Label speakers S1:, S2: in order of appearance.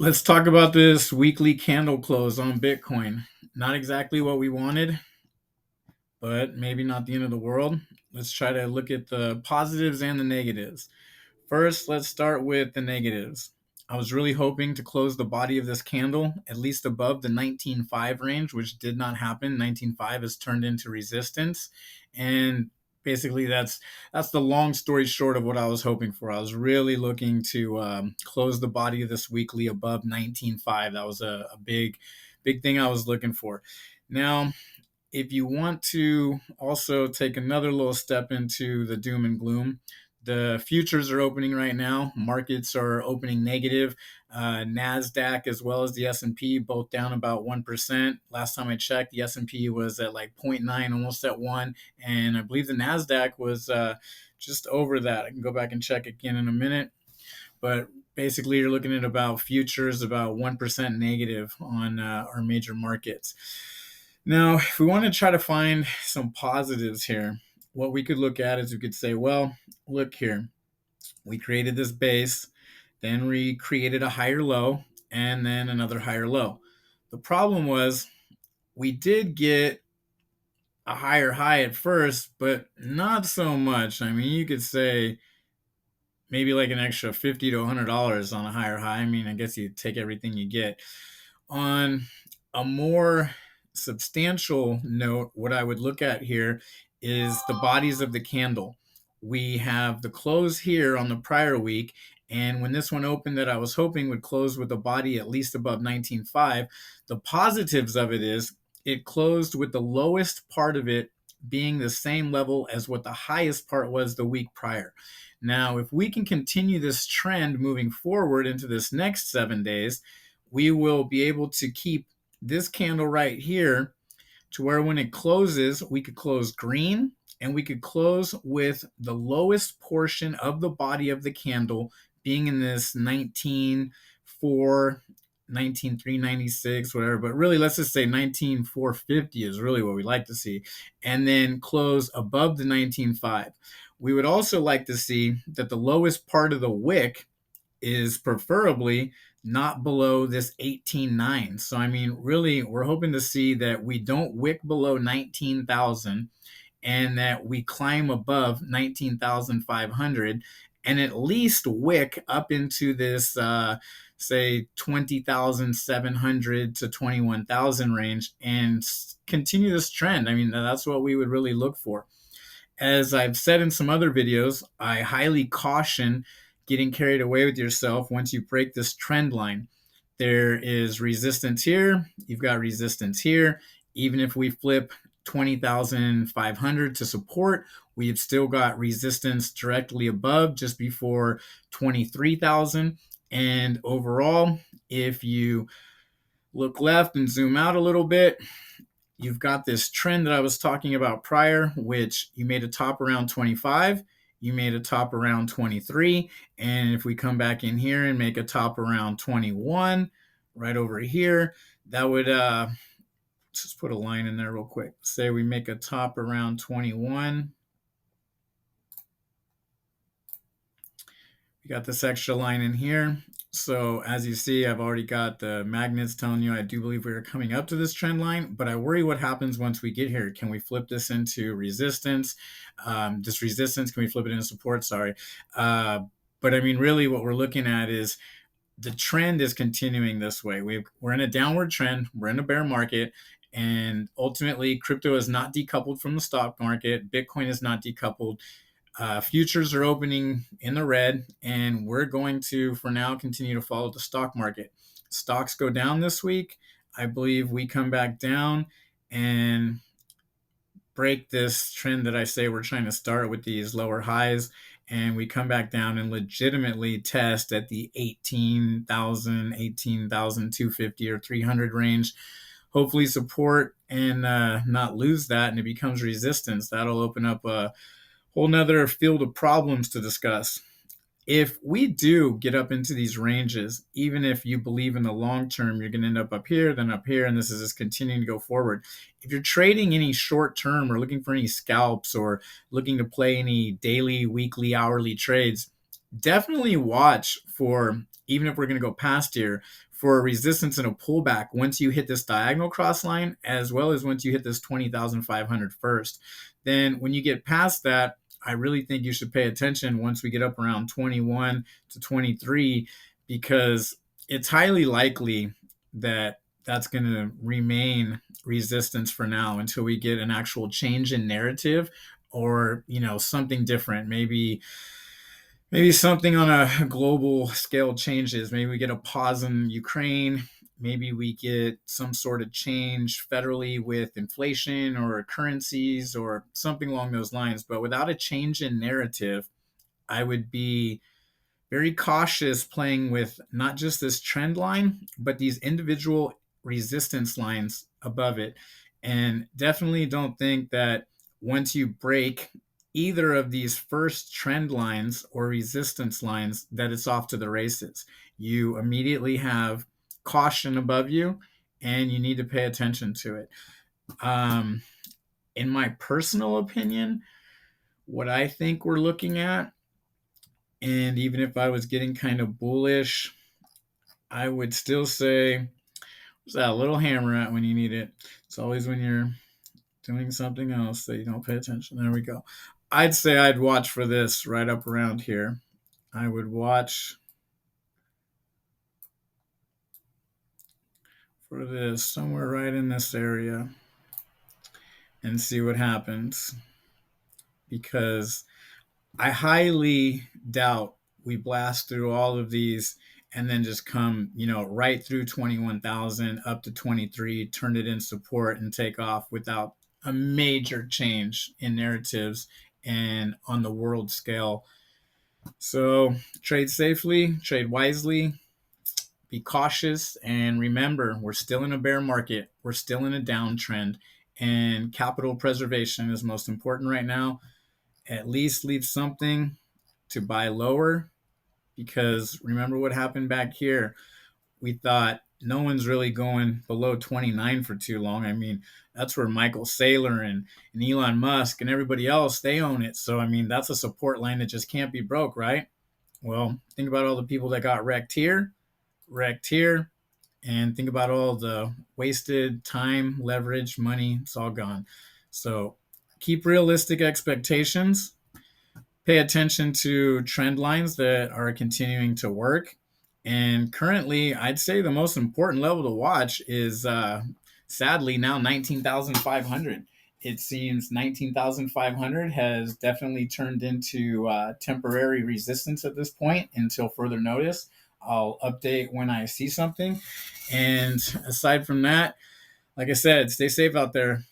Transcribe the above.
S1: Let's talk about this weekly candle close on Bitcoin. Not exactly what we wanted, but maybe not the end of the world. Let's try to look at the positives and the negatives. First, let's start with the negatives. I was really hoping to close the body of this candle at least above the 19.5 range, which did not happen. 19.5 has turned into resistance, and basically that's the long story short of what I was hoping for. I was really looking to close the body of this weekly above 19.5. That was a big thing I was looking for. Now, if you want to also take another little step into the doom and gloom, the futures are opening right now. Markets are opening negative. Nasdaq as well as the S&P both down about 1%. Last time I checked, the S&P was at like zero point 0.9, almost at 1, and I believe the Nasdaq was just over that. I can go back and check again in a minute, but basically you're looking at about futures about 1% negative on our major markets. Now, if we want to try to find some positives here, what we could look at is we could say, well, look here, we created this base, then we created a higher low, and then another higher low. The problem was we did get a higher high at first, but not so much. I mean, you could say maybe like an extra $50 to $100 on a higher high. I mean, I guess you take everything you get. On a more substantial note, what I would look at here is the bodies of the candle. We have the close here on the prior week, and when this one opened that I was hoping would close with a body at least above 19.5, the positives of it is it closed with the lowest part of it being the same level as what the highest part was the week prior. Now, if we can continue this trend moving forward into this next 7 days, we will be able to keep this candle right here to where when it closes, we could close green and we could close with the lowest portion of the body of the candle being in this 19.4, 19.396, whatever. But really, let's just say 19.450 is really what we like to see. And then close above the 19.5. We would also like to see that the lowest part of the wick is preferably not below this 18.9. So, I mean, really, we're hoping to see that we don't wick below 19,000 and that we climb above 19,500 and at least wick up into this, say, 20,700 to 21,000 range and continue this trend. I mean, that's what we would really look for. As I've said in some other videos, I highly caution getting carried away with yourself once you break this trend line. There is resistance here, you've got resistance here. Even if we flip 20,500 to support, we've still got resistance directly above just before 23,000. And overall, if you look left and zoom out a little bit, you've got this trend that I was talking about prior, which you made a top around 25, you made a top around 23, and if we come back in here and make a top around 21, right over here, that would just put a line in there real quick. Say we make a top around 21. We got this extra line in here. So as you see, I've already got the magnets telling you I do believe we are coming up to this trend line, but I worry what happens once we get here. Can we flip this into resistance? This resistance, can we flip it into support? Sorry. But I mean, really what we're looking at is the trend is continuing this way. We're in a downward trend. We're in a bear market. And ultimately, crypto is not decoupled from the stock market. Bitcoin is not decoupled. Futures are opening in the red, and we're going to, for now, continue to follow the stock market. Stocks go down this week. I believe we come back down and break this trend that I say we're trying to start with these lower highs, and we come back down and legitimately test at the 18,000, 18,250 or 300 range. Hopefully support and not lose that, and it becomes resistance. That'll open up a whole nother field of problems to discuss. If we do get up into these ranges, even if you believe in the long term, you're going to end up here, then up here, and this is just continuing to go forward. If you're trading any short term or looking for any scalps or looking to play any daily, weekly, hourly trades, definitely watch for, even if we're going to go past here, for resistance and a pullback once you hit this diagonal cross line, as well as once you hit this 20,500 first. Then when you get past that, I really think you should pay attention once we get up around 21 to 23, because it's highly likely that that's going to remain resistance for now until we get an actual change in narrative, or something different. Maybe something on a global scale changes. Maybe we get a pause in Ukraine. Maybe we get some sort of change federally with inflation or currencies or something along those lines. But without a change in narrative, I would be very cautious playing with not just this trend line, but these individual resistance lines above it. And definitely don't think that once you break either of these first trend lines or resistance lines, that it's off to the races. You immediately have caution above you, and you need to pay attention to it. In my personal opinion, what I think we're looking at, and even if I was getting kind of bullish, I would still say, where's that little hammer at when you need it? It's always when you're doing something else that you don't pay attention. There we go. I'd say I'd watch for this right up around here. I would watch for this somewhere right in this area and see what happens, because I highly doubt we blast through all of these and then just come, right through 21,000 up to 23, turn it in support and take off without a major change in narratives and on the world scale. So trade safely, trade wisely, be cautious, and remember, we're still in a bear market. We're still in a downtrend, and capital preservation is most important right now. At least leave something to buy lower, because remember what happened back here. We thought no one's really going below 29 for too long. I mean, that's where Michael Saylor and Elon Musk and everybody else, they own it. So, I mean, that's a support line that just can't be broke, right? Well, think about all the people that got wrecked here, and think about all the wasted time, leverage, money. It's all gone. So keep realistic expectations. Pay attention to trend lines that are continuing to work. And currently, I'd say the most important level to watch is, sadly, now 19,500. It seems 19,500 has definitely turned into temporary resistance at this point until further notice. I'll update when I see something. And aside from that, like I said, stay safe out there.